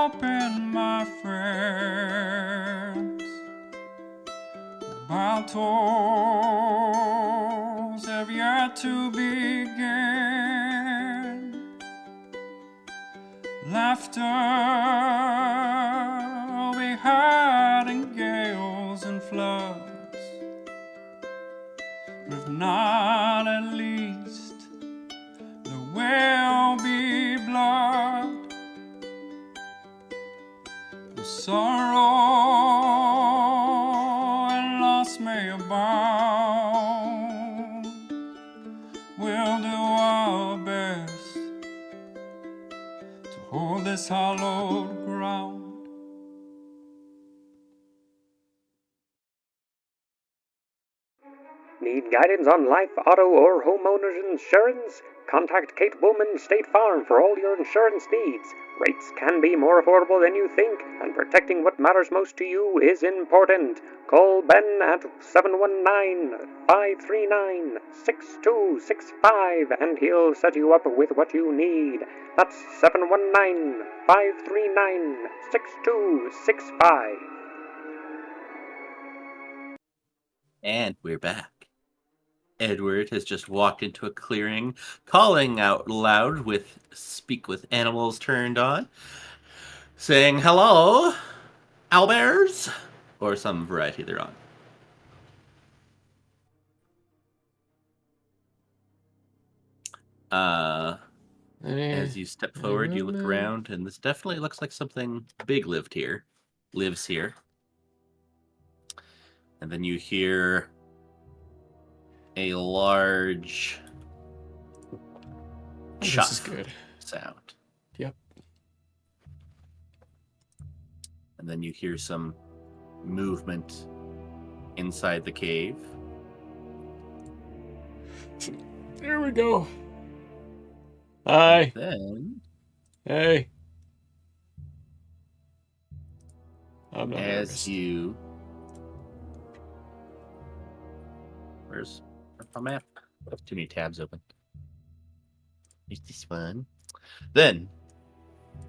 open, my friends. Battles have yet to begin. Laughter will be heard in gales and floods, but if not, at least there will be blood. The sorrow and loss may abound. We'll do our best to hold this hallowed ground. Need guidance on life, auto, or homeowners insurance? Contact Kate Woolman State Farm for all your insurance needs. Rates can be more affordable than you think, and protecting what matters most to you is important. Call Ben at 719-539-6265 and he'll set you up with what you need. That's 719-539-6265. And we're back. Edward has just walked into a clearing, calling out loud with Speak with Animals turned on, saying, "Hello, owlbears," or some variety thereon. As you step forward, you look around, and this definitely looks like something big lives here. And then you hear a large chuff This is good. sound. Yep. And then you hear some movement inside the cave. There we go. Hi. And then, Hey. I'm not as nervous. you... Where's my map? Too many tabs open. Here's this one. Then,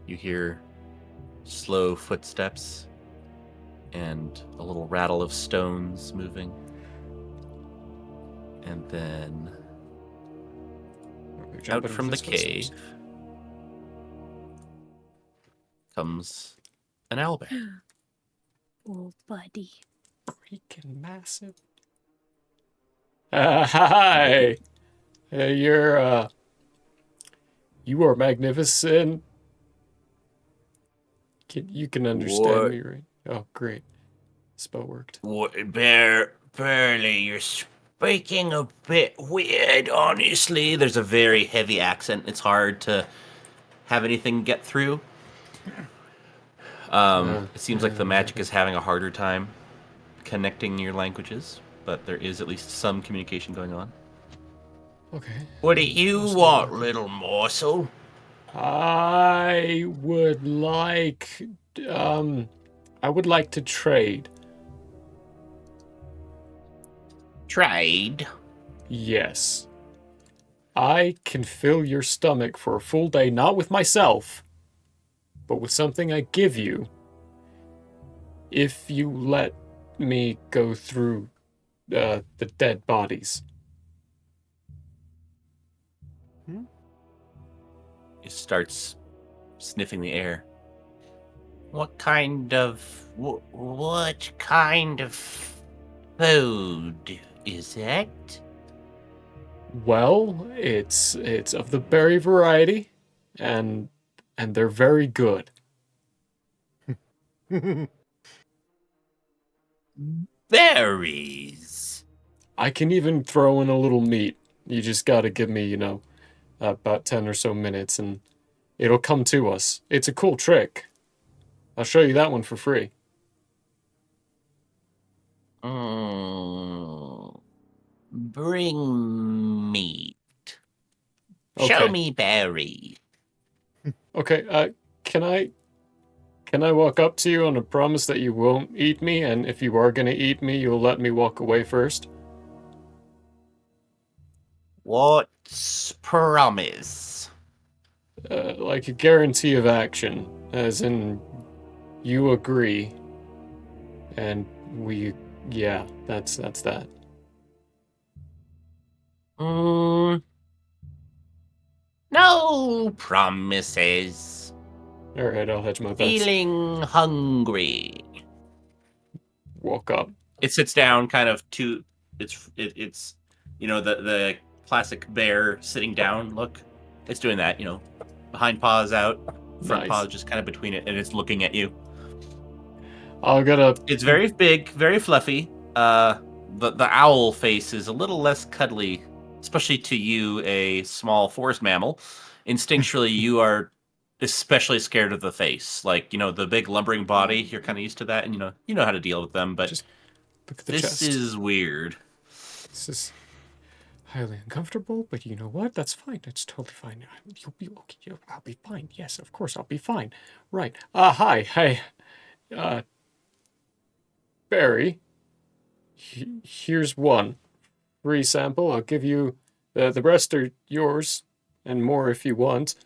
you hear slow footsteps and a little rattle of stones moving. And then, We're out jumping from the into footsteps. cave comes an owlbear. Oh, buddy. Freaking massive. Hi. You are magnificent. You can understand What? me, right? Oh, great. Spell worked. Barely, you're speaking a bit weird, honestly. There's a very heavy accent. It's hard to have anything get through. It seems like the magic is having a harder time connecting your languages, but there is at least some communication going on. Okay. What do you want, little morsel? I would like to trade. Trade? Yes. I can fill your stomach for a full day, not with myself, but with something I give you if you let me go through the dead bodies. He starts sniffing the air. What kind of food is it? Well, it's of the berry variety, and they're very good. Berries. I can even throw in a little meat. You just gotta give me, about 10 or so minutes, and it'll come to us. It's a cool trick. I'll show you that one for free. Bring meat. Okay. Show me berry. Okay, can I walk up to you on a promise that you won't eat me, and if you are gonna eat me, you'll let me walk away first? What's promise? Like a guarantee of action. As in, you agree, and we, yeah, that's that. No promises. All right, I'll hedge my bets. Feeling hungry. Walk up. It sits down, kind of to. It's the classic bear sitting down look. It's doing that, behind paws out, front Nice. paws just kind of between it, and it's looking at you. I'll get a. It's very big, very fluffy. The owl face is a little less cuddly, especially to you, a small forest mammal. Instinctually, you are especially scared of the face. Like, the big lumbering body, you're kind of used to that, and you know how to deal with them, but Just look at the this chest. is weird. This is highly uncomfortable, but you know what? That's fine. It's totally fine. You'll be okay. I'll be fine. Yes, of course, I'll be fine. Right. Hi. Barry. Here's one free sample. I'll give you the rest are yours, and more if you want.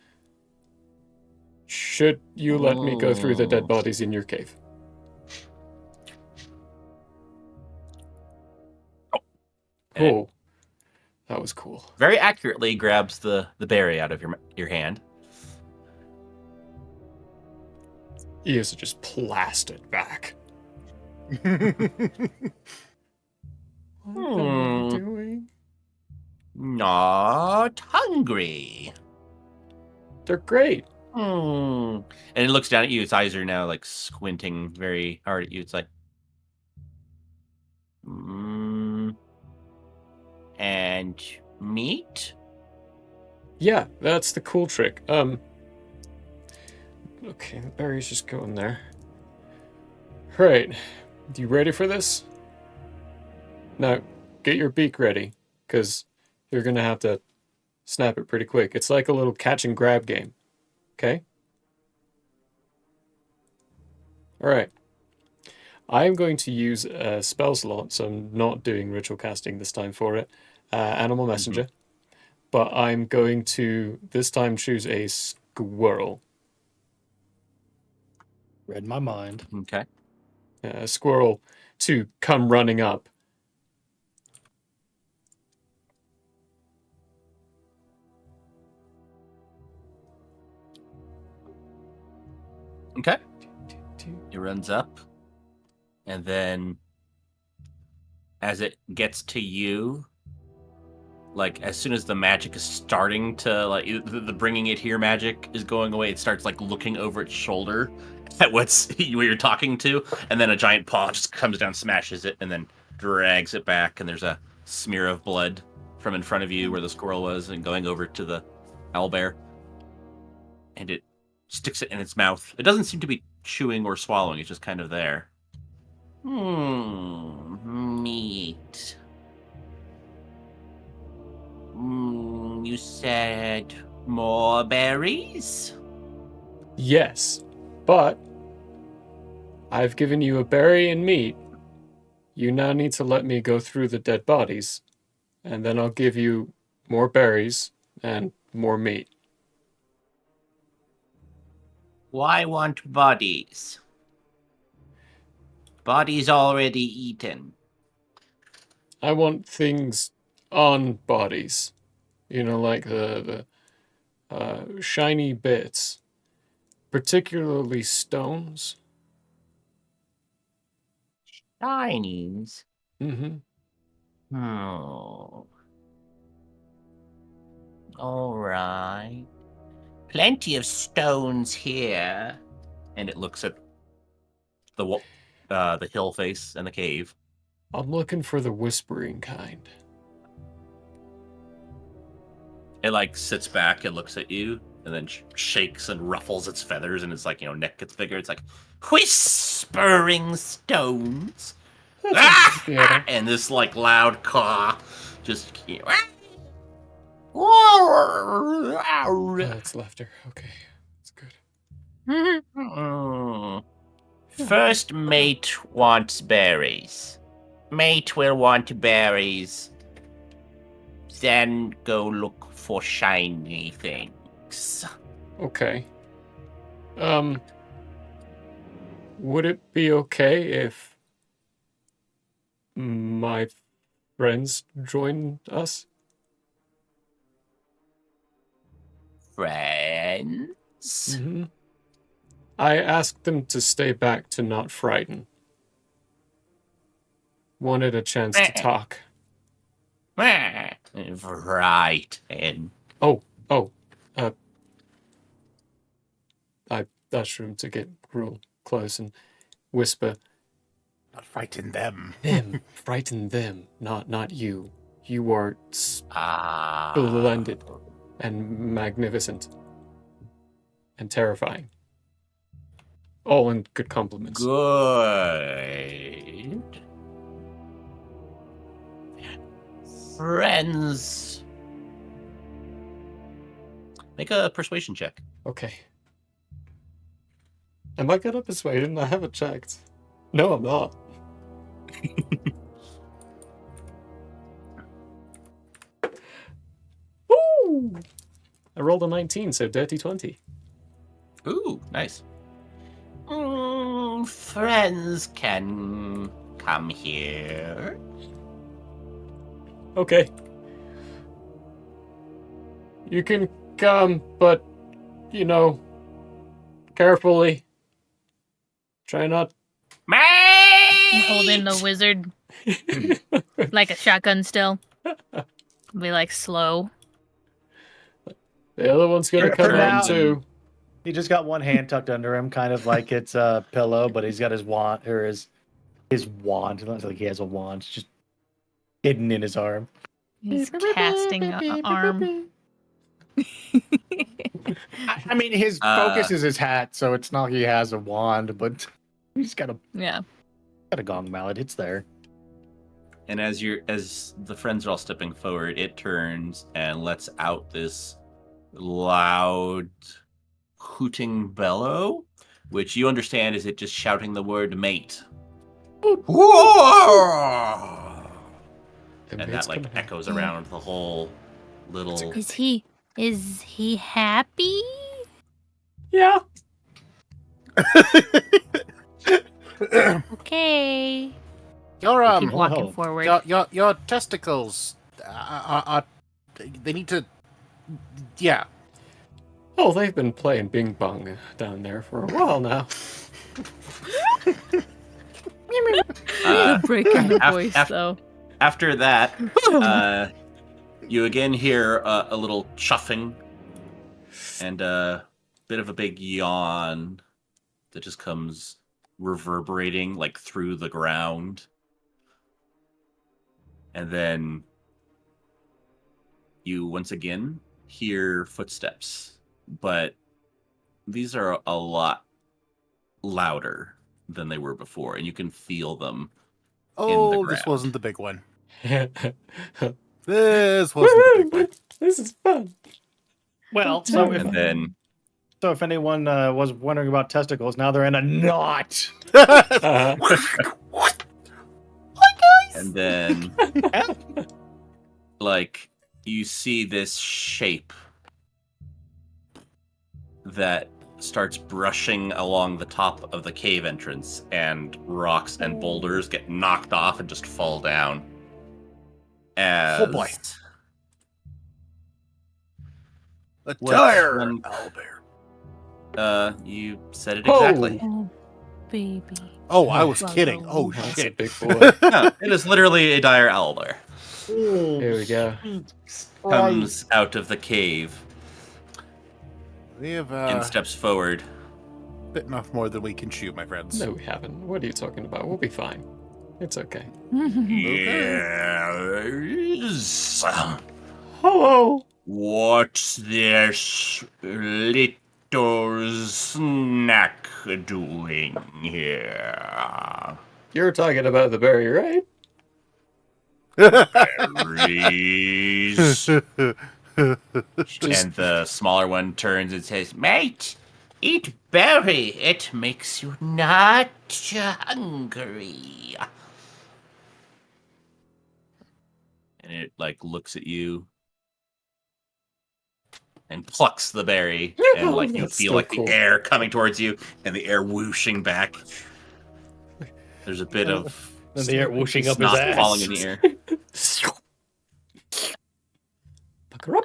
Should you let me go through the dead bodies in your cave? Oh, that was cool. Very accurately grabs the berry out of your hand. Ears are just plastered back. What am I doing? Not hungry. They're great. And it looks down at you. Its eyes are now like squinting very hard at you. It's like, and meat? Yeah, that's the cool trick. Okay, the berries just go in there. Right, you ready for this? Now, get your beak ready, because you're gonna have to snap it pretty quick. It's like a little catch and grab game. Okay? Alright. I'm going to use a spell slot, so I'm not doing ritual casting this time for it. Animal Messenger. But I'm going to, this time, choose a squirrel. Read my mind. Okay. A squirrel to come running up. Okay. It runs up, and then as it gets to you, like as soon as the magic is starting to the bringing it here magic is going away, it starts like looking over its shoulder at what you're talking to, and then a giant paw just comes down, smashes it, and then drags it back, and there's a smear of blood from in front of you where the squirrel was, and going over to the owlbear, and it sticks it in its mouth. It doesn't seem to be chewing or swallowing. It's just kind of there. Meat. You said more berries? Yes, but I've given you a berry and meat. You now need to let me go through the dead bodies, and then I'll give you more berries and more meat. Why want bodies? Bodies already eaten. I want things on bodies. Like the shiny bits. Particularly stones. Shinies? Mm-hmm. Oh. All right. Plenty of stones here. And it looks at the hill face and the cave. I'm looking for the whispering kind. It like sits back and looks at you, and then shakes and ruffles its feathers, and its neck gets bigger. It's like whispering stones. Ah! And this loud caw just. Oh, it's laughter. Okay, that's good. First mate wants berries. Mate will want berries. Then go look for shiny things. Okay. Would it be okay if my friends join us? Friends? Mm-hmm. I asked them to stay back to not frighten. Wanted a chance to talk. Frighten. Oh, I usher him to get real close and whisper, Not frighten them. them, frighten them, not you. You are Ah. splendid and magnificent and terrifying. All in good compliments. Good. Friends. Make a persuasion check. Okay. Am I good at persuasion? I haven't checked. No, I'm not. Woo! I rolled a 19, so dirty 20. Ooh, nice. Friends can come here. Okay. You can come, but, carefully. Try not... I'm holding the wizard like a shotgun still. Be like slow. The other one's gonna come out too. He just got one hand tucked under him, kind of like it's a pillow, but he's got his wand, or his wand. It looks like he has a wand. It's just hidden in his arm. He's casting an arm. I mean, his focus is his hat, so it's not like he has a wand, but he's got a gong mallet. It's there. And as the friends are all stepping forward, it turns and lets out this loud hooting bellow, which you understand is it just shouting the word mate. Whoa! And that like echoes around the whole little. Is he happy? Yeah. Okay. Your Keep walking forward. Your testicles are they need to. Yeah. Oh, they've been playing Bing Bong down there for a while now. You're breaking the voice, though. After that, you again hear a little chuffing and a bit of a big yawn that just comes reverberating like through the ground. And then you once again hear footsteps, but these are a lot louder than they were before, and you can feel them. Oh, this wasn't the big one. This wasn't the big one. This is fun. Well, so if anyone was wondering about testicles, now they're in a knot. And then, like, you see this shape that starts brushing along the top of the cave entrance, and rocks and boulders get knocked off and just fall down. As oh boy. A dire owlbear. You said it exactly. Oh, baby. Oh, I was kidding. Oh, That's shit. a big boy. No, it is literally a dire owlbear. Here we go. Comes out of the cave We have and steps forward. bitten off more than we can chew, my friends. No, we haven't. What are you talking about? We'll be fine. It's okay. Yes. Hello. What's this little snack doing here? You're talking about the berry, right? Berries. And the smaller one turns and says, "Mate, eat berry. It makes you not hungry." And it like looks at you and plucks the berry, and like you That's feel still like cool. the air coming towards you, and the air whooshing back. There's a bit of And the air whooshing up his snot ass. falling in the air. Pucker up.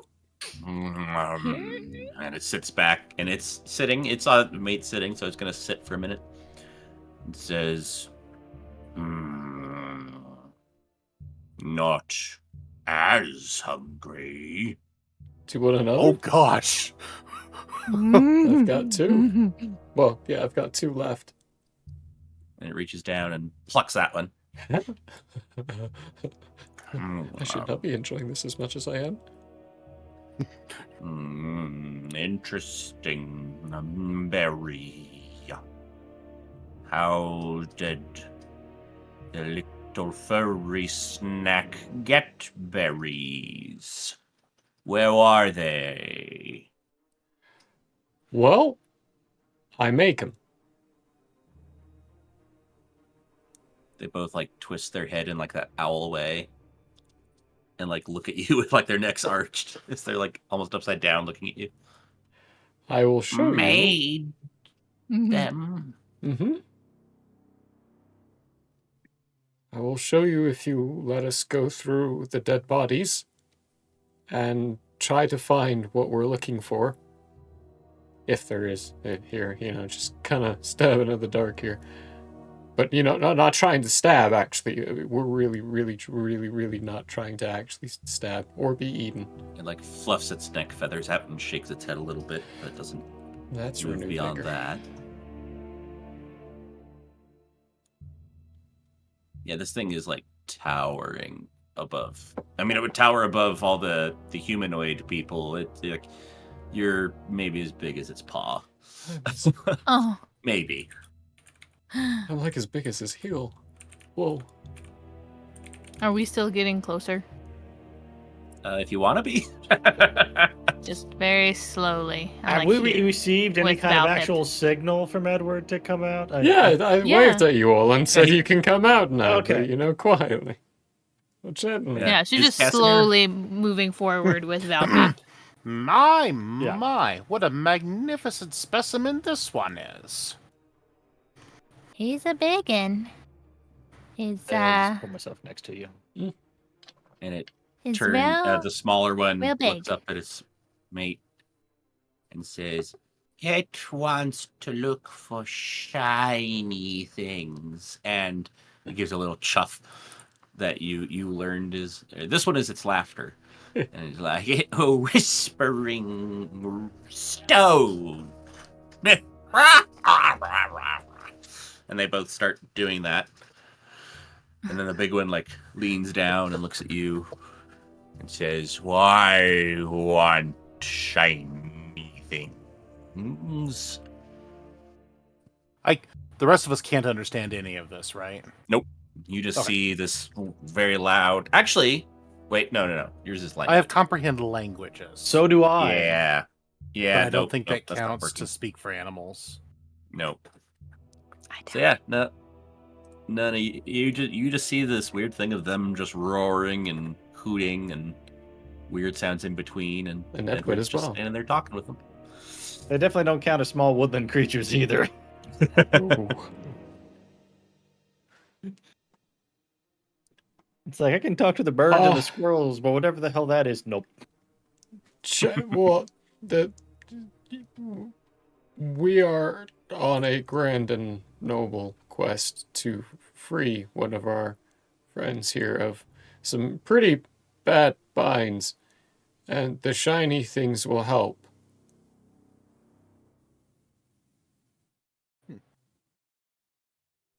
And it sits back, and it's sitting. It's a mate sitting, so it's gonna sit for a minute. It says, "Not as hungry." Do you want another? Oh gosh. I've got 2. Well, yeah, I've got 2 left. And it reaches down and plucks that one. I should not be enjoying this as much as I am. Interesting berry. How did the little furry snack get berries? Where are they? Well, I make them. They both like twist their head in like that owl way, and like look at you with like their necks arched as they're like almost upside down looking at you. I will show you. Made them. Mm-hmm. I will show you if you let us go through the dead bodies and try to find what we're looking for. If there is it here, just kind of stabbing in the dark here. But, not trying to stab, actually. We're really, really, really, really not trying to actually stab or be eaten. It like fluffs its neck feathers out and shakes its head a little bit, but it doesn't That's move renewed beyond vigor. that. Yeah, this thing is like towering above. I mean, it would tower above all the humanoid people. It's like you're maybe as big as its paw. Oh. Maybe. I'm like as big as his heel. Whoa. Are we still getting closer? If you want to be. Just very slowly. Have we received any kind of actual signal from Edward to come out? I waved at you all and said you can come out now. Okay. But, quietly. Well, gently. Yeah, she's Is just Casimir- slowly moving forward with Valpy. My, what a magnificent specimen this one is. He's a biggin. He's I'll just put myself next to you. And it he's turns, real. the smaller one real big. looks up at its mate and says, "It wants to look for shiny things." And it gives a little chuff that you learned is, this one is its laughter. And it's like, a whispering stone. And they both start doing that. And then the big one like leans down and looks at you and says, "Why want shiny things?" The rest of us can't understand any of this, right? Nope. You just Okay. see this very loud. Actually, wait, no. Yours is like. I have comprehend languages. So do I. Yeah. but Yeah. I don't nope, think nope, that that's not counts working. to speak for animals. Nope. So yeah, none of you just see this weird thing of them just roaring and hooting and weird sounds in between, and Edward Edward's as just well. standing there talking with them. They definitely don't count as small woodland creatures either. Ooh. It's like I can talk to the birds and Oh. the squirrels, but whatever the hell that is, nope. Well, we are on a grand and noble quest to free one of our friends here of some pretty bad binds, and the shiny things will help.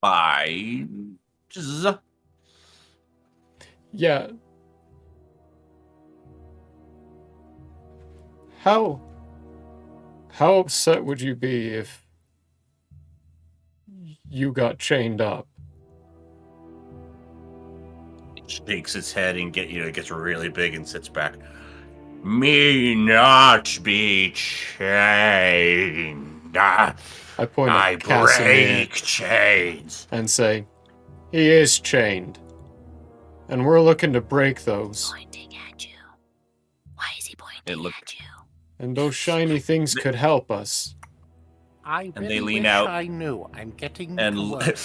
Bye. Yeah. How upset would you be if you got chained up? It shakes its head and it gets really big and sits back. Me not be chained. I point I at Casimir break chains. and say, he is chained. And we're looking to break those. Pointing at you. Why is he pointing It looked- at you? And those shiny things could help us. I And really they lean wish out I knew. I'm getting and worried.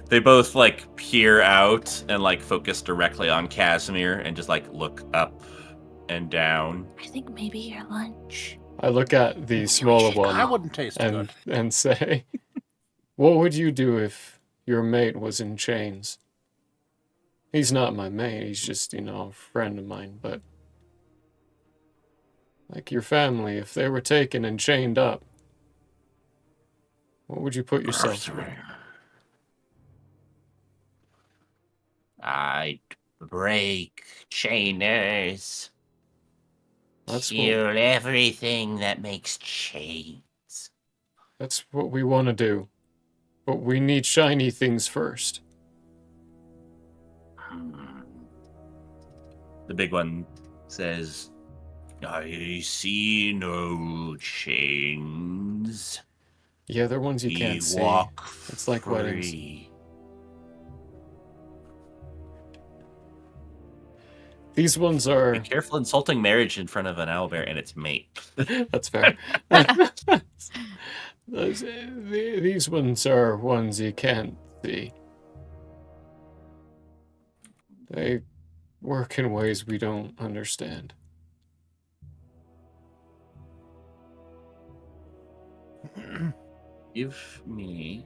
they both like peer out and like focus directly on Casimir and just like look up and down. I think maybe your lunch. I look at the smaller one I wouldn't taste good. and say, what would you do if your mate was in chains? He's not my mate, he's just, a friend of mine, but like your family, if they were taken and chained up, what would you put yourself through? I'd break chainers. Kill everything that makes chains. That's what we want to do. But we need shiny things first. The big one says, I see no chains. Yeah, they're ones you can't see. It's like weddings. These ones are... Be careful insulting marriage in front of an owlbear and its mate. That's fair. These ones are ones you can't see. They work in ways we don't understand. Give me...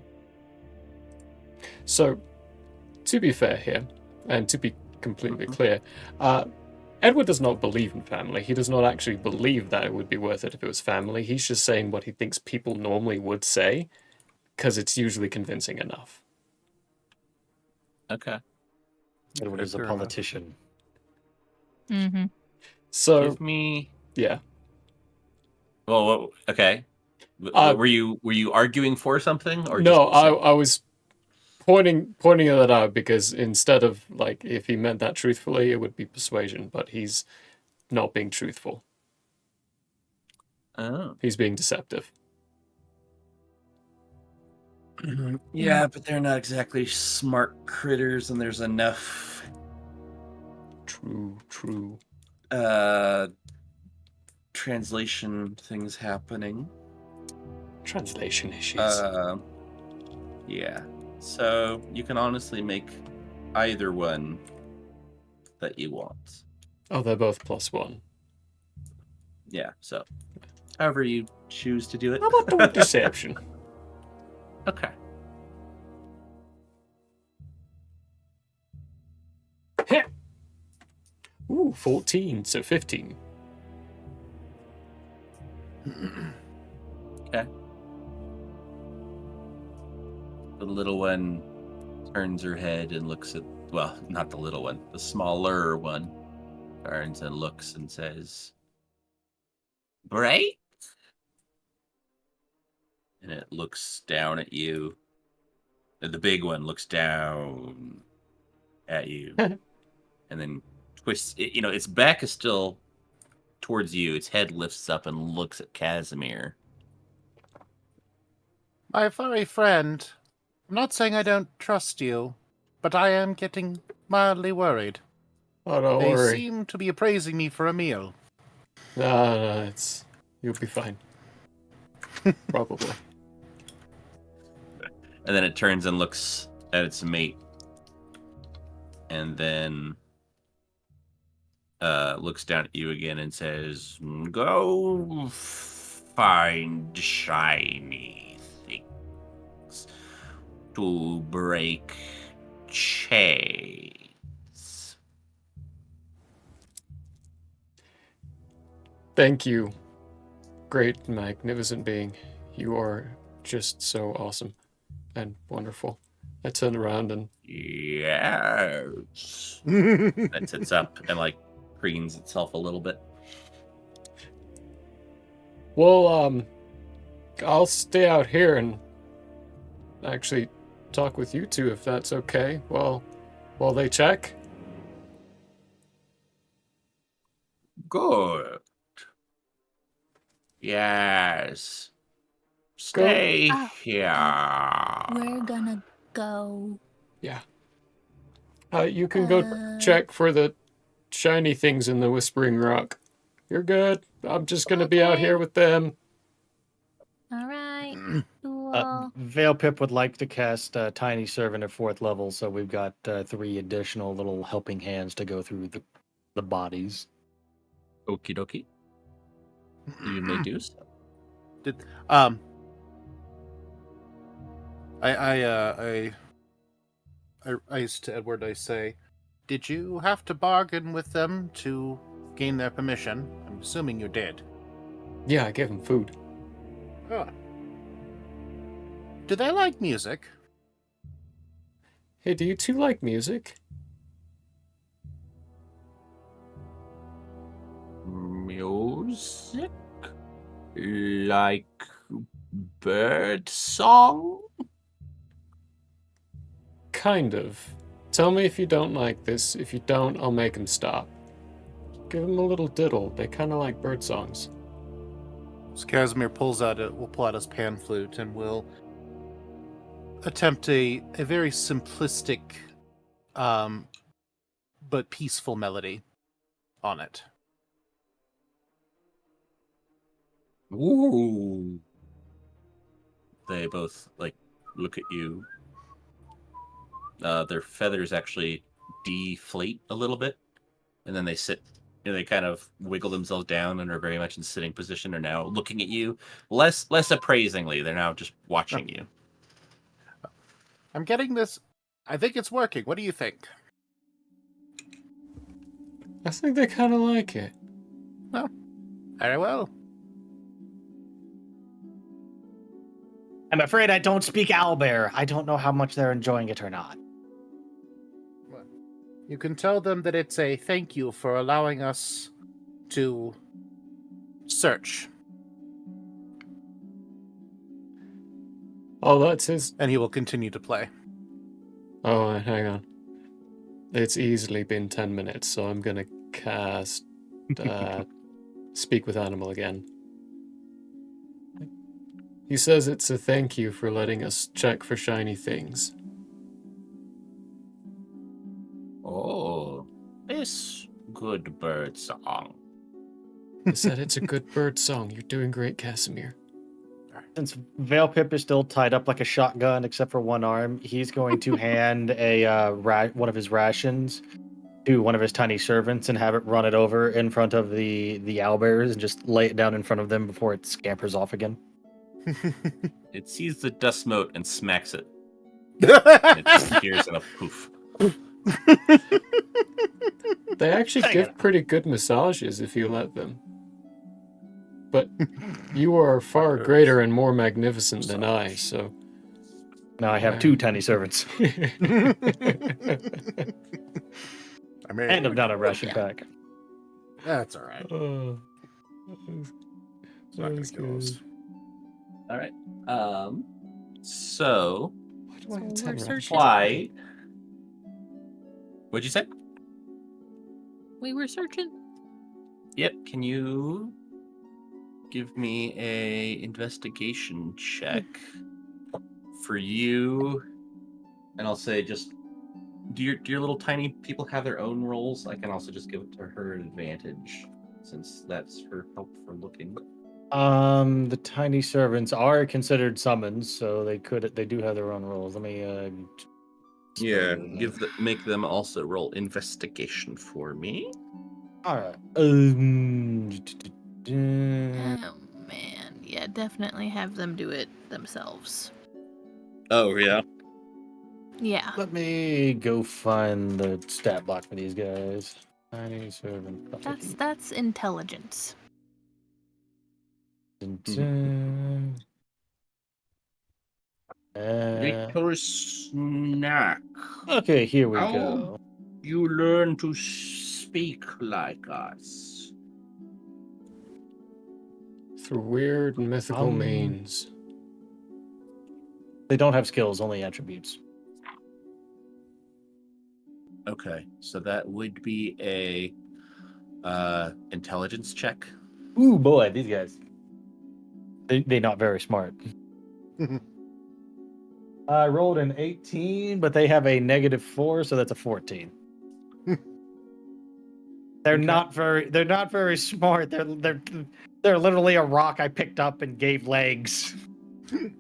So, to be fair here, and to be completely clear, Edward does not believe in family. He does not actually believe that it would be worth it if it was family. He's just saying what he thinks people normally would say, because it's usually convincing enough. Okay. Edward is a politician. Mm-hmm. So, give me... Yeah. Well, okay. Were you arguing for something, or no? Just I was pointing that out because instead of like if he meant that truthfully, it would be persuasion, but he's not being truthful. Oh. He's being deceptive. Yeah, but they're not exactly smart critters, and there's enough. True. Translation things happening. Translation issues. Yeah. So you can honestly make either one that you want. Oh, they're both +1. Yeah. So, however you choose to do it. How about the deception? Okay. Ooh, 14, so 15. Okay. The little one turns her head and looks at, well, not the little one, the smaller one turns and looks and says, "Break?" And it looks down at you. And the big one looks down at you. And then twists, its back is still towards you. Its head lifts up and looks at Casimir. My furry friend, I'm not saying I don't trust you, but I am getting mildly worried. Oh, don't They worry. seem to be appraising me for a meal. No, you'll be fine. Probably. And then it turns and looks at its mate. And then looks down at you again and says, "Go find shiny things to break chains." Thank you, great, magnificent being. You are just so awesome and wonderful. I turn around and... Yes. It sits up and, like, preens itself a little bit. Well, I'll stay out here and actually talk with you two if that's okay while they check. Good. Yes. Stay here. We're gonna go. Yeah. You can go check for the shiny things in the Whispering Rock. You're good. I'm just gonna be out Okay. here with them. All right. Cool. Veil Pip would like to cast Tiny Servant at 4th level, so we've got 3 additional little helping hands to go through the bodies. Okie dokie. You may do so. I to Edward, I say, did you have to bargain with them to gain their permission? I'm assuming you did. Yeah, I gave them food. Oh. Do they like music? Hey, do you two like music? Music? Like bird song? Kind of. Tell me if you don't like this. If you don't, I'll make them stop. Give them a little diddle. They kind of like bird songs. So Casimir will pull out his pan flute and will attempt a very simplistic, but peaceful melody on it. Ooh. They both look at you. Their feathers actually deflate a little bit, and then they sit. They kind of wiggle themselves down and are very much in sitting position. Are now looking at you less appraisingly. They're now just watching you. I'm getting this. I think it's working. What do you think? I think they kind of like it. Well, very well. I'm afraid I don't speak Owlbear. I don't know how much they're enjoying it or not. You can tell them that it's a thank you for allowing us to search. Oh, that's his. And he will continue to play. Oh, hang on. It's easily been 10 minutes, so I'm gonna cast Speak with Animal again. He says it's a thank you for letting us check for shiny things. Oh, this good bird song. He said it's a good bird song. You're doing great, Casimir. Since Veil Pip is still tied up like a shotgun, except for one arm, he's going to hand one of his rations to one of his tiny servants and have it run it over in front of the owlbears and just lay it down in front of them before it scampers off again. It sees the dust mote and smacks it. It disappears in a poof. They actually give pretty good massages if you let them. But you are far greater and more magnificent than I, so... Now I have 2 tiny servants. I mean, And I'm not a ration pack. That's all right. That was good. All right. So Why do I have So 10 we're rations? searching. why? What'd you say? We were searching. Yep. Can you give me a investigation check for you? And I'll say just do your little tiny people have their own rolls? I can also just give it to her advantage since that's her help for looking. The tiny servants are considered summons, so they do have their own roles. Let me Make them also roll investigation for me. all right. Oh man, yeah, definitely have them do it themselves. Oh yeah. Yeah. Let me go find the stat block for these guys. Tiny servant. That's intelligence. Little snack. Okay, here we How go. you learn to speak like us? Through weird and mythical means. They don't have skills, only attributes. Okay, so that would be a intelligence check. Ooh, boy, these guys. They're not very smart. I rolled an 18, but they have a -4, so that's a 14. They're not very smart. They're literally a rock I picked up and gave legs.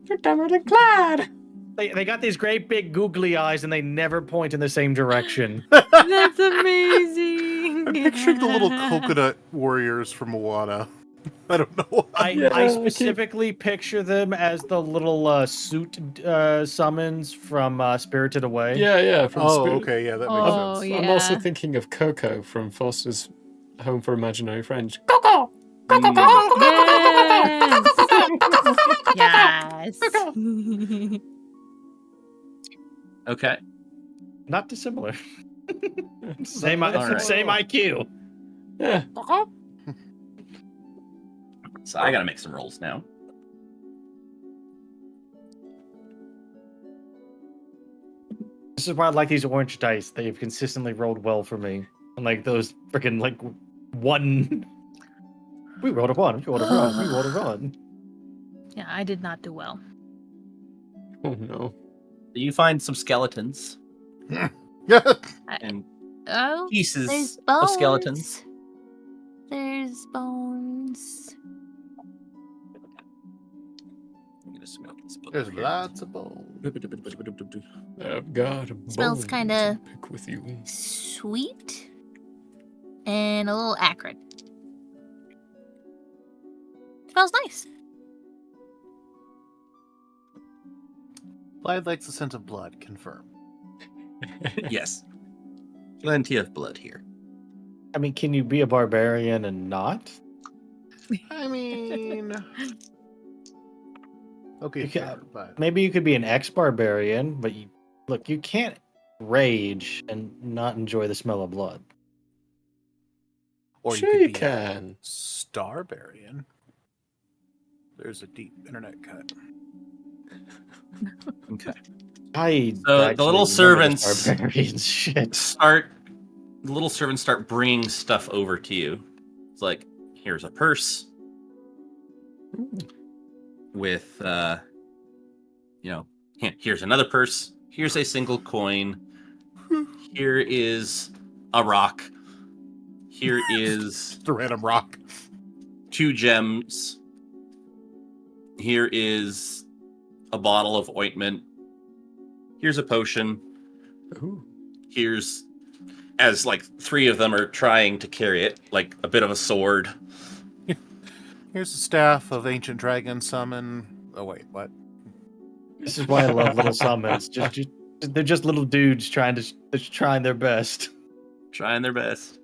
You're dumber than Clyde. They got these great big googly eyes and they never point in the same direction. That's amazing. I'm picturing the little coconut warriors from Moana. I don't know why. I specifically picture them as the little suit summons from Spirited Away. Yeah. From Oh, Spirit. okay, yeah, that makes Oh, sense. yeah. I'm also thinking of Coco from Foster's Home for Imaginary Friends. Coco! Coco! Yes. Okay. Not dissimilar. Same Same IQ. Yeah. So I gotta make some rolls now. This is why I like these orange dice. They've consistently rolled well for me. Unlike those freaking one. We rolled a one. We rolled a one. We rolled a one. Yeah, I did not do well. Oh no. You find some skeletons and Oh, pieces there's of bones. skeletons. There's bones. I'm gonna smoke this book There's here. lots of bones. I've got a Smells bone kinda- to pick with you. Sweet. And a little acrid. Smells nice. Clyde likes the scent of blood. Confirm. Yes. Plenty of blood here. I mean, can you be a barbarian and not? I mean, okay, You fair, can- but Maybe you could be an ex-barbarian, but you can't rage and not enjoy the smell of blood. or Sure you you could be can. a Starbarian. There's a deep internet cut. Okay. I So the actually little remember servants- the barbarians shit. The little servants start bringing stuff over to you. It's like, here's a purse with, here's another purse. Here's a single coin. Here is a rock. Here is The random rock. 2 gems. Here is a bottle of ointment. Here's a potion. Ooh. Here's, as like 3 of them are trying to carry it, like a bit of a sword. Here's the staff of ancient dragon summon. Oh wait, what? This is why I love little summons. They're just little dudes trying their best. Trying their best.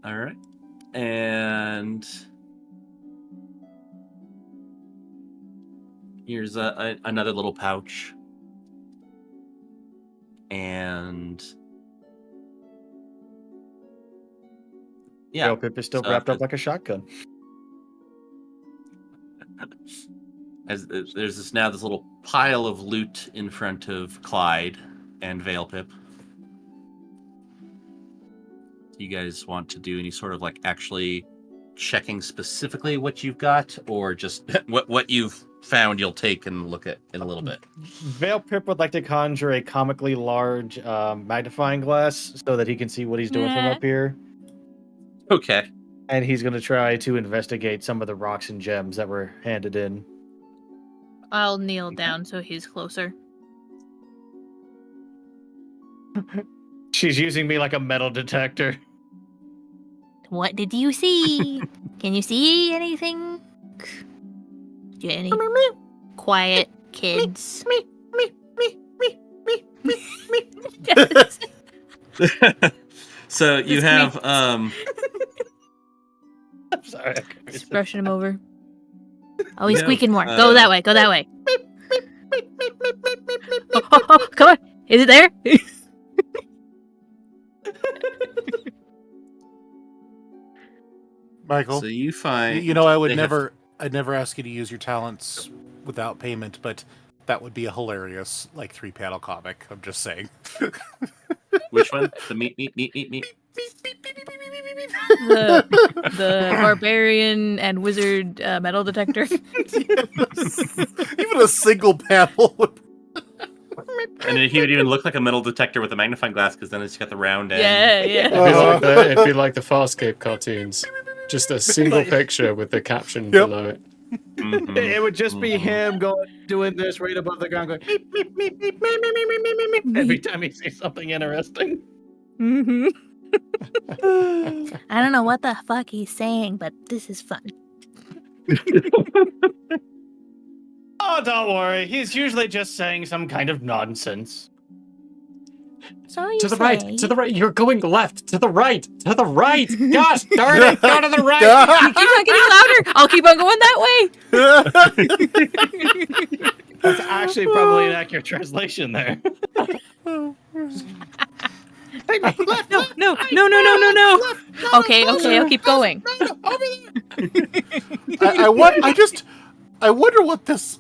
All right. And here's another little pouch. And yeah, Pip is still So wrapped up after- like a shotgun. as there's this little pile of loot in front of Clyde and Veilpip. Do you guys want to do any sort of like actually checking specifically what you've got, or just what you've found you'll take and look at in a little bit? Veil Pip would like to conjure a comically large magnifying glass so that he can see what he's doing from Yeah. up here. Okay. And he's going to try to investigate some of the rocks and gems that were handed in. I'll kneel down so he's closer. She's using me like a metal detector. What did you see? Can you see anything? Jenny? Quiet, kids. Yes. So you It's have I'm sorry. Just brushing him over. Oh, he's Yeah, squeaking more. Go that way. Go that way. Oh, come on. Is it there? Michael, so you find you know I would they have- I'd never ask you to use your talents without payment, but that would be a hilarious 3-panel comic. I'm just saying. Which one? The meat. the barbarian and wizard metal detector. Even a single panel would And he would even look like a metal detector with a magnifying glass because then it's got the round end. Yeah. It'd be like the Farscape cartoons. Just a single picture with the caption below it. Mhm. It would just be him doing this right above the ground, going meep, meep, meep, meep, meep, meep, meep, meep, meep, meep, every time he sees something interesting. Mm-hmm. I don't know what the fuck he's saying, but this is fun. Oh, don't worry. He's usually just saying some kind of nonsense. So you To the say. right, to the right. You're going left. To the right, to the right. Gosh darn it, go to the right. You keep on getting louder. I'll keep on going that way. That's actually probably an accurate translation there. No. Okay, I'll keep going. I wonder what this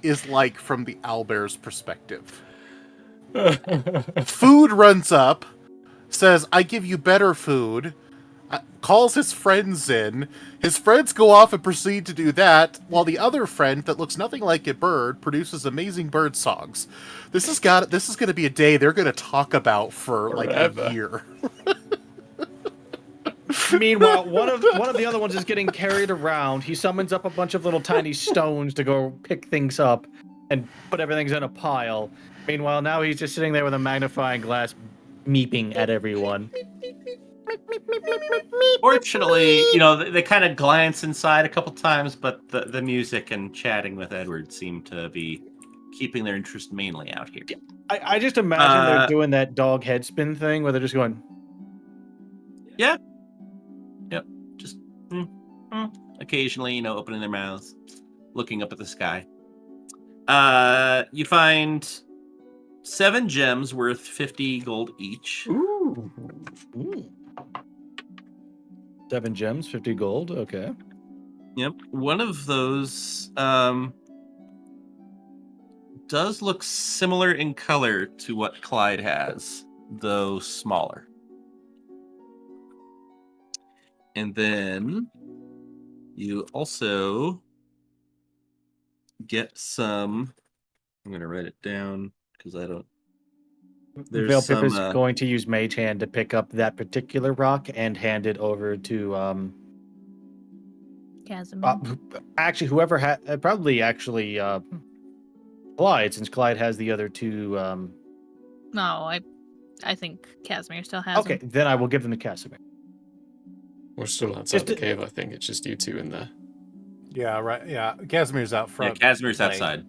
is like from the owlbear's perspective. Food runs up, says, "I give you better food," calls his friends in. His friends go off and proceed to do that, while the other friend that looks nothing like a bird produces amazing bird songs. This is going to be a day they're going to talk about for like a year. Meanwhile, one of the other ones is getting carried around. He summons up a bunch of little tiny stones to go pick things up and put everything in a pile. Meanwhile, now he's just sitting there with a magnifying glass, meeping at everyone. Fortunately, they kind of glance inside a couple times, but the music and chatting with Edward seem to be keeping their interest mainly out here. I just imagine they're doing that dog head spin thing where they're just going... Yeah. Yep. Just occasionally, opening their mouths, looking up at the sky. You find 7 gems worth 50 gold each. Ooh. 7 gems, 50 gold. Okay. Yep. One of those does look similar in color to what Clyde has, though smaller. And then you also get some... I'm going to write it down because I don't... Veilpip is going to use Mage Hand to pick up that particular rock and hand it over to Casimir. Actually, whoever had probably actually Clyde, since Clyde has the other 2. No, I think Casimir still has Okay, them. then I will give them to Casimir. We're still outside the cave, I think. It's just you 2 in there. Yeah, right. Yeah, Casimir's out front. Yeah, Casimir's outside.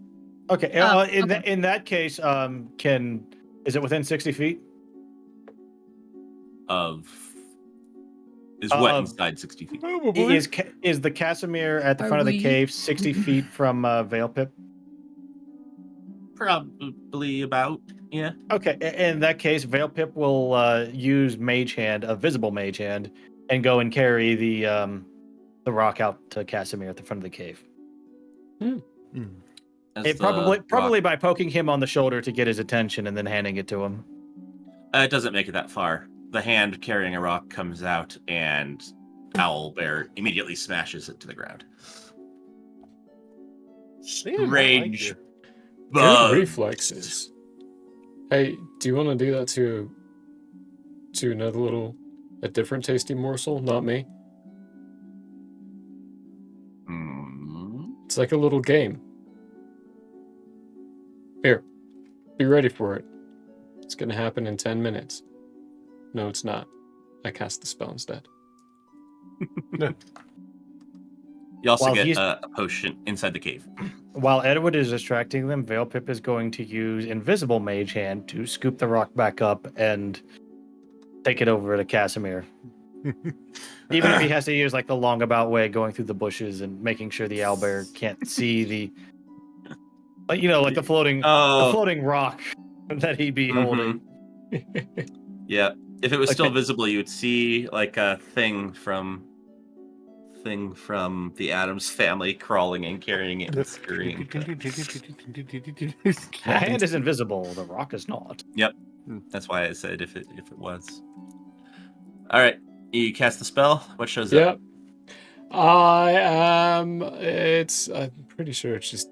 Okay. Okay. In that case, is it within 60 feet? Is what inside 60 feet? Is the Casimir at the front of the cave 60 feet from Veilpip? Probably about, yeah. Okay, in that case, Veilpip will use Mage Hand, a visible Mage Hand, and go and carry the rock out to Casimir at the front of the cave. Probably by poking him on the shoulder to get his attention and then handing it to him. It doesn't make it that far. The hand carrying a rock comes out, and Owlbear immediately smashes it to the ground. Strange. Good reflexes. Hey, do you want to do that to a different tasty morsel? Not me. It's like a little game. Here, be ready for it. It's gonna happen in 10 minutes. No, it's not. I cast the spell instead. You also get a potion inside the cave. While Edward is distracting them, Veilpip is going to use Invisible Mage Hand to scoop the rock back up and take it over to Casimir. Even if he has to use like the longabout way, going through the bushes and making sure the owlbear can't see the, like the floating rock that he'd be holding. Yeah, if it was still visible, you would see like a thing from the Addams Family crawling and carrying it and scurrying. The hand is invisible, the rock is not. Yep, that's why I said if it was. All right, you cast the spell. What shows up? I'm pretty sure it's just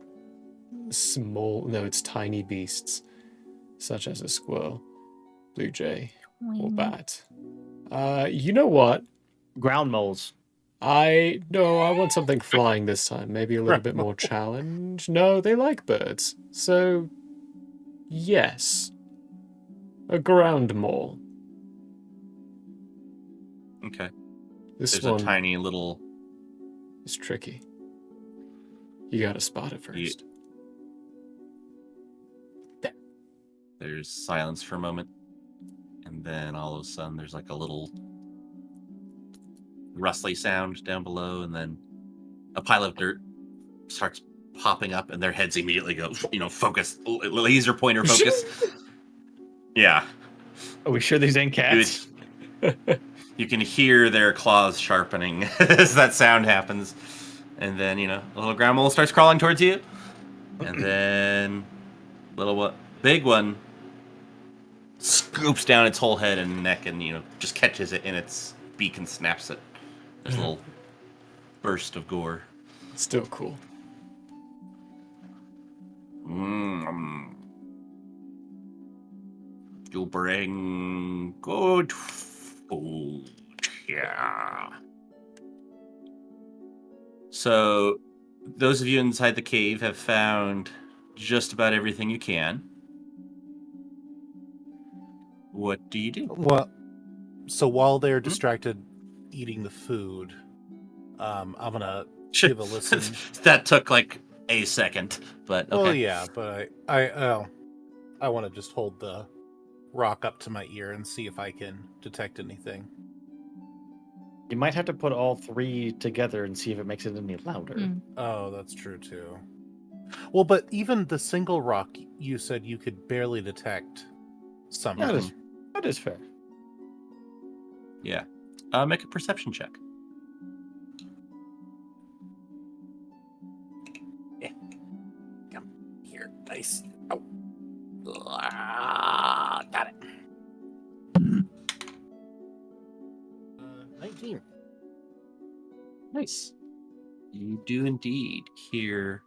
small. No, it's tiny beasts. such as a squirrel, blue jay, or Wing. bat. You know what? Ground moles. I want something flying this time. Maybe a little bit more challenge. No, they like birds. So, yes. A ground mole. Okay. This There's one a tiny little. is tricky. You gotta spot it first. There's silence for a moment, and then all of a sudden there's like a little rustly sound down below, and then a pile of dirt starts popping up, and their heads immediately go, focus, laser pointer focus. Yeah. Are we sure these ain't cats? You can hear their claws sharpening as that sound happens. And then, a little ground mole starts crawling towards you. And then big one scoops down its whole head and neck and, just catches it in its beak and snaps it. There's a little burst of gore. Still cool. You bring good food. Yeah. So, those of you inside the cave have found just about everything you can. What do you do? Well, so while they're distracted eating the food, I'm gonna give a listen. That took like a second, but okay. Well, yeah, but I want to just hold the rock up to my ear and see if I can detect anything. You might have to put all three together and see if it makes it any louder. Oh, that's true too. Well, but even the single rock, you said you could barely detect something. That is fair. Yeah. Make a perception check. Yeah. Come here, nice. Oh. Got it. 19. Nice. You do indeed hear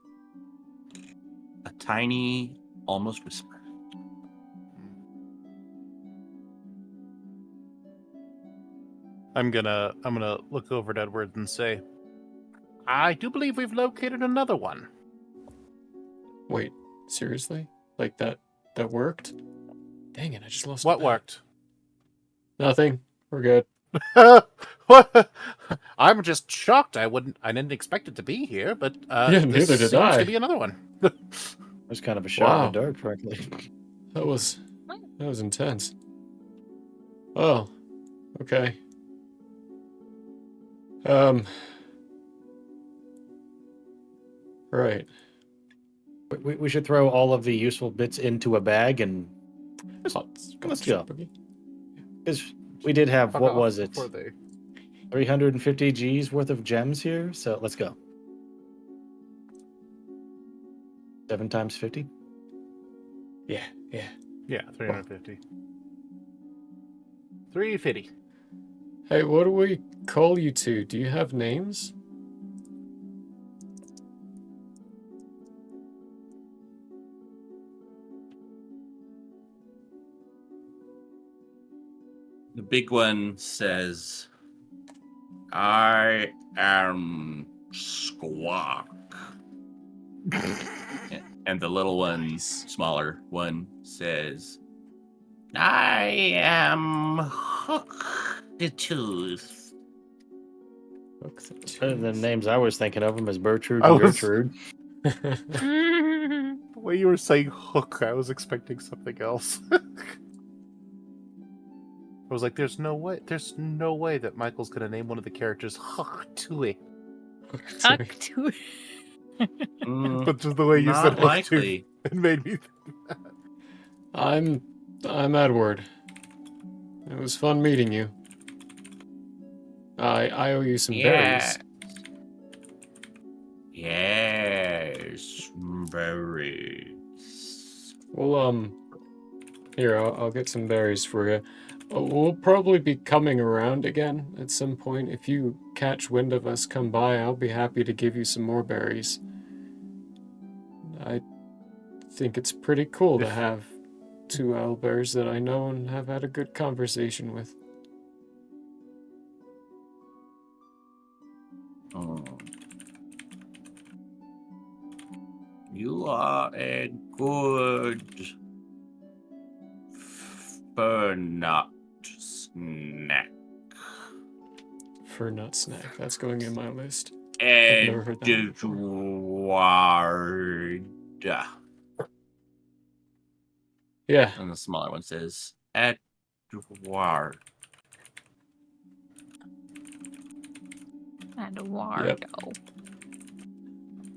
a tiny, almost whisper. I'm gonna look over at Edward and say, I do believe we've located another one. Wait, seriously? Like that worked? Dang it, I just lost What my worked? Nothing. We're good. What? I'm just shocked. I didn't expect it to be here, but Yeah, neither did seems I. to be another one. There's kind of a shot in the Wow. dark, frankly. That was intense. Oh, okay. Right. We should throw all of the useful bits into a bag and let's go. Because we did have, what was it? 350 G's worth of gems here, so let's go. 7 times 50? Yeah. Yeah, 350. 350. Hey, what do we call you two? Do you have names? The big one says, I am Squawk. And the little one, smaller one, says, I am Hook the Tooth. The names I was thinking of them as Bertrude I and was- Gertrude. The way you were saying hook, I was expecting something else. I was like, there's no way that Michael's gonna name one of the characters Hook Tui. Tuck to it. But just the way you said Not Hook likely. Tui, it made me think that. I'm Edward. It was fun meeting you. I owe you some berries. Yes, berries. Well, here, I'll get some berries for you. We'll probably be coming around again at some point. If you catch wind of us come by, I'll be happy to give you some more berries. I think it's pretty cool to have two owlbears that I know and have had a good conversation with. Oh. You are a good fernut snack. Fernut snack. That's going in my list. I've never heard that Edward. Yeah. And the smaller one says Edward. Eduardo.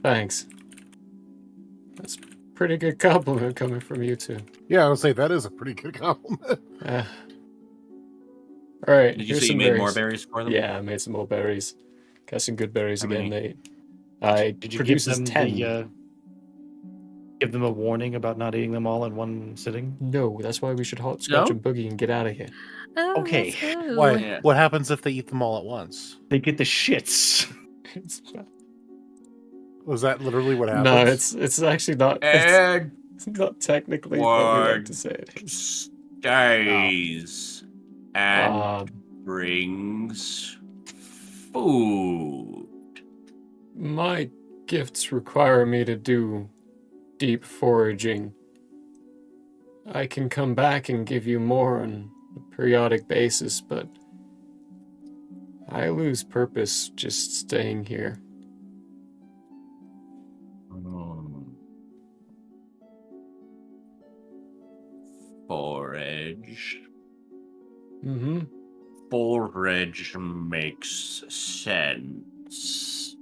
Thanks. That's a pretty good compliment coming from you two. Yeah, I would say that is a pretty good compliment. All right. Did you here's say you some made berries. more berries for them? Yeah, I made some more berries. Got some good berries How again. many? Did you produces give them 10. Give them a warning about not eating them all in one sitting? No, that's why we should hopscotch No? and boogie and get out of here. Oh, Okay. let's go. Why? Yeah. What happens if they eat them all at once? They get the shits. It's Was that literally what happens? no, it's actually not. It's not technically what we like to say it is. Stays and Um, brings food. My gifts require me to do deep foraging. I can come back and give you more on a periodic basis, but I lose purpose just staying here. Forage. Mm-hmm. Forage makes sense.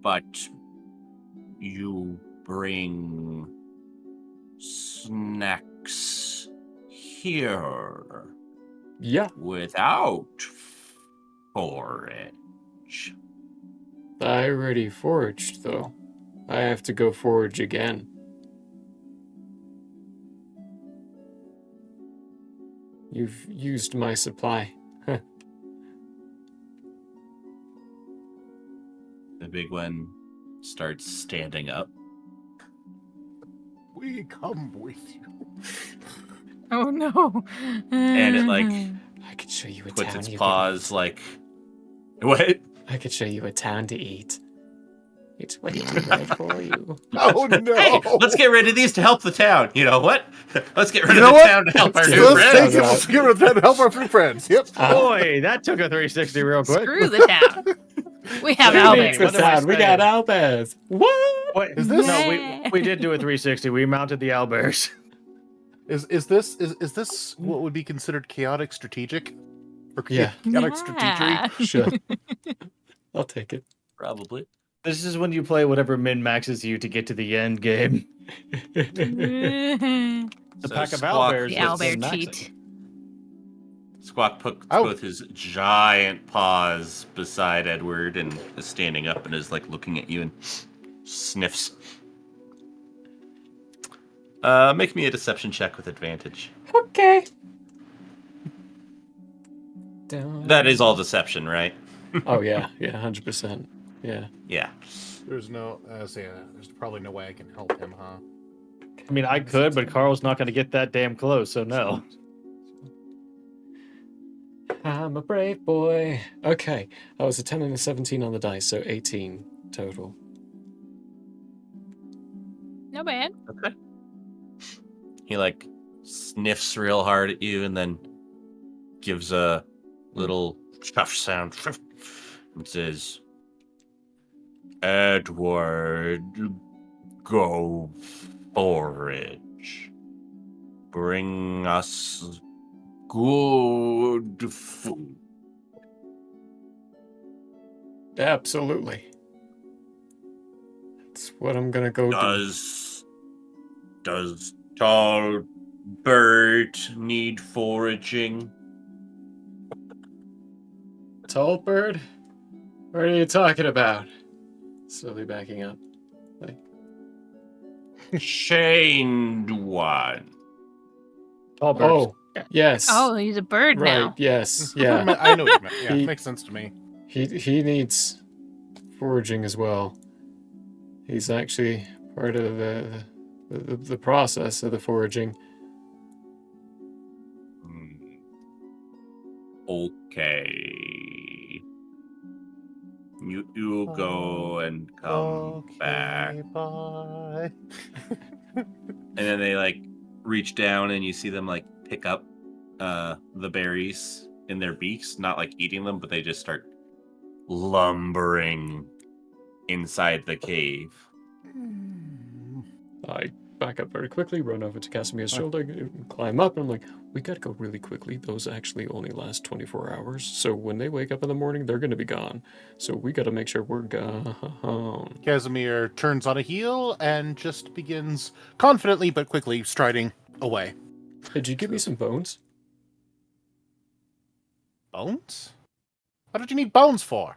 But you bring snacks here Yeah, without forage. I already foraged, though. I have to go forage again. You've used my supply. The big one starts standing up. We come with you. Oh no. And it, like, I could show you a puts town its you paws can like, what? eat. I could show you a town to eat. It's way too bad for you. Oh no! Hey, let's get rid of these to help the town. You know what? Let's get rid You of know the what? town to help our Let's new do Let's friends. take friends. it. Let's give it that and help our free friends. Yep. Boy, that took a 360 real quick. Screw the town. We have Wait, Owlbear. wait, The what am I town. We got saying? owlbears. What? What Is this- No, we did do a 360. We mounted the owlbears. Is this what would be considered chaotic strategic? Or Yeah. chaotic strategy? Sure. I'll take it. Probably. This is when you play whatever min maxes you to get to the end game. The So pack of Squawk- owlbears. The that's Owlbear min-maxing. cheat. Squawk puts Oh. both his giant paws beside Edward and is standing up and is like looking at you and sniffs. Make me a deception check with advantage. Okay. That is all deception, right? Oh yeah, 100%. Yeah. Yeah. There's no. There's probably no way I can help him, huh? I mean, I could, but Carl's not going to get that damn close, so no. I'm a brave boy. Okay, I was a 10 and a 17 on the dice, so 18 total. No bad. Okay. He like sniffs real hard at you and then gives a little chuff sound and says, Edward, go forage. Bring us good food. Absolutely. That's what I'm gonna go do. Does tall bird need foraging? Tall bird? What are you talking about? Slowly backing up. Chained one. All birds. Oh, yes. Oh, he's a bird right. now. Yes. Yeah. I know what you meant. Yeah, He- it makes sense to me. He needs foraging as well. He's actually part of the process of the foraging. Okay. You go and come back. Bye. And then they like reach down and you see them like pick up the berries in their beaks, not like eating them, but they just start lumbering inside the cave. I back up very quickly, run over to Casimir's shoulder, climb up, and I'm like, we gotta go really quickly. Those actually only last 24 hours. So when they wake up in the morning, they're gonna be gone. So we gotta make sure we're gone. Casimir turns on a heel and just begins confidently but quickly striding away. Hey, did you give me some bones? Bones? What did you need bones for?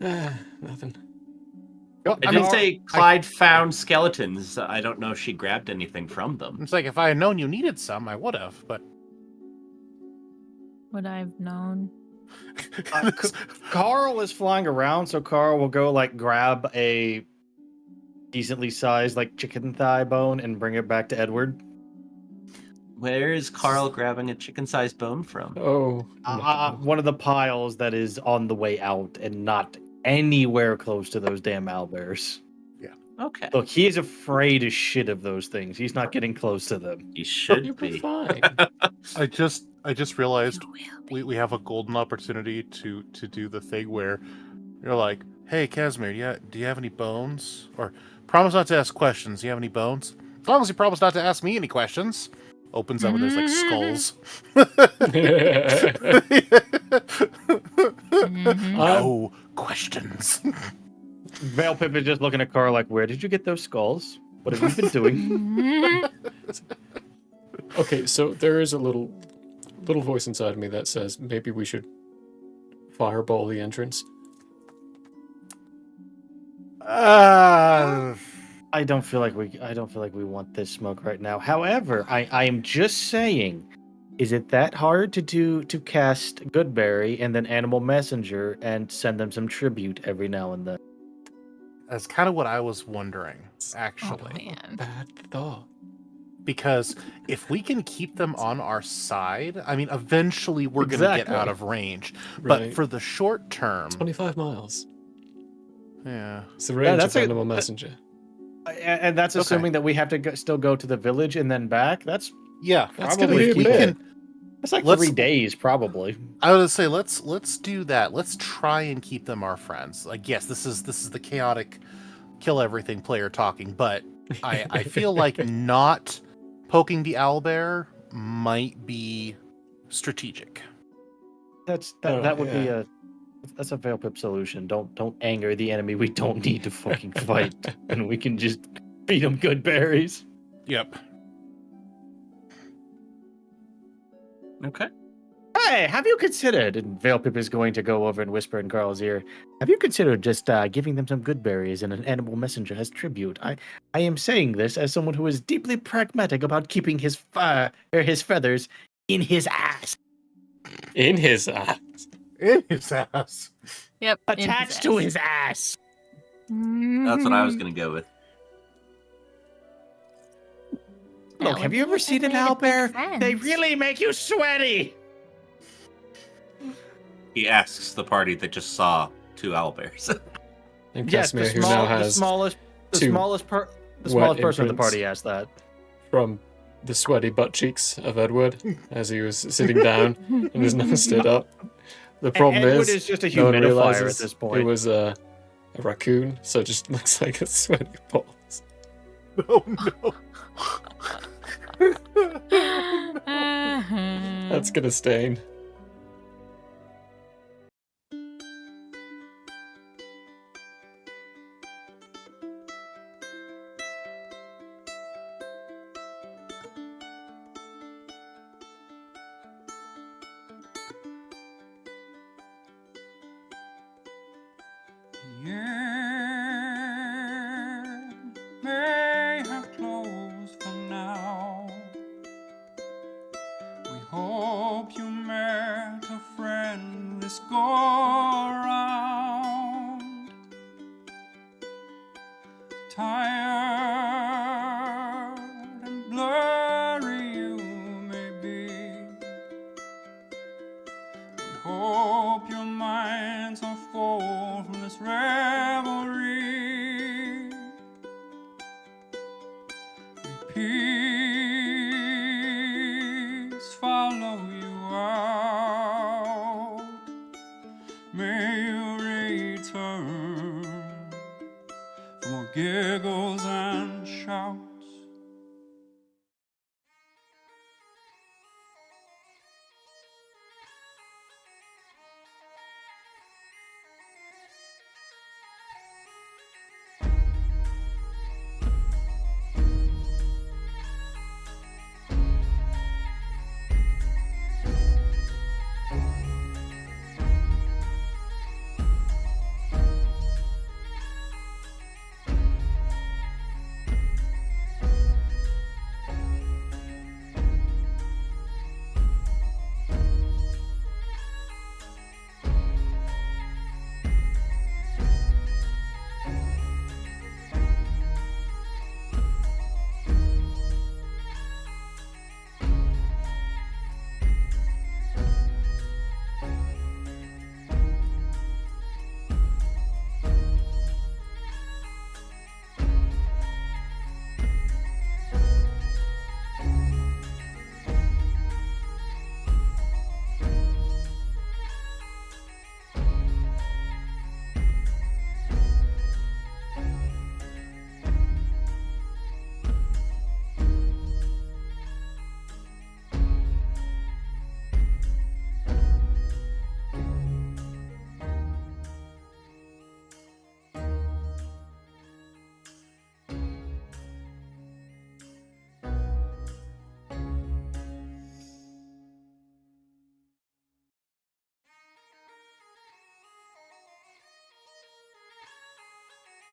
Nothing. I didn't say Clyde found skeletons. I don't know if she grabbed anything from them. It's like if I had known you needed some, I would have, but... Would I've known? Carl is flying around, so Carl will go like grab a decently sized like chicken thigh bone and bring it back to Edward. Where is Carl grabbing a chicken-sized bone from? Oh, One of the piles that is on the way out and not anywhere close to those damn owlbears. Okay. Look, he is afraid as shit of those things. He's not getting close to them. He should you'll be. be fine. I just realized You will be. we have a golden opportunity to do the thing where you're like, hey, Casimir, do you have any bones? Or promise not to ask questions. Do you have any bones? As long as you promise not to ask me any questions. Opens up and there's like skulls. No questions. Veil Pip is just looking at Carl like, where did you get those skulls? What have you been doing? Okay, so there is a little voice inside of me that says maybe we should fireball the entrance. I don't feel like we want this smoke right now. However, I am just saying, is it that hard to cast Goodberry and then Animal Messenger and send them some tribute every now and then? That's kind of what I was wondering, Oh, actually. man. Bad thought. Because if we can keep them on our side, I mean, eventually we're going to get Exactly. out of range. Right. But for the short term, 25 miles. yeah. It's the range that's of a- Animal Messenger. And that's Okay. assuming that we have to still go to the village and then back. That's Yeah, That's probably gonna be a we bit. can. that's like Let's- 3 days probably. I would say let's do that. Let's try and keep them our friends. Like, yes, this is the chaotic, kill everything player talking, but I feel like not poking the owlbear might be strategic. That would be that's a Veil Pip solution. Don't anger the enemy. We don't need to fucking fight, and we can just feed them good berries. Yep. Okay. Hey, have you considered? And Veil Pip is going to go over and whisper in Carl's ear. Have you considered just giving them some good berries and an animal messenger as tribute? I am saying this as someone who is deeply pragmatic about keeping his feathers in his ass, In his ass. In his ass. Yep. in attached to ass. his ass. That's what I was going to go with. That Look, would have you be ever a seen good an way to make owlbear? They friends. really make you sweaty. He asks the party that just saw 2 owlbears. And Yes, Casimir, who now has the two smallest person wet in the imprints. party asked that. from the sweaty butt cheeks of Edward as he was sitting down and his nose stood up. The problem Edward is just a no one humidifier realizes at this point. it was a raccoon, so it just looks like a sweaty balls. Oh no. That's gonna stain. The year may have closed for now. We hope you met a friend this go around. tired and blurry you may be, but hope your minds are full from this revelry. May peace follow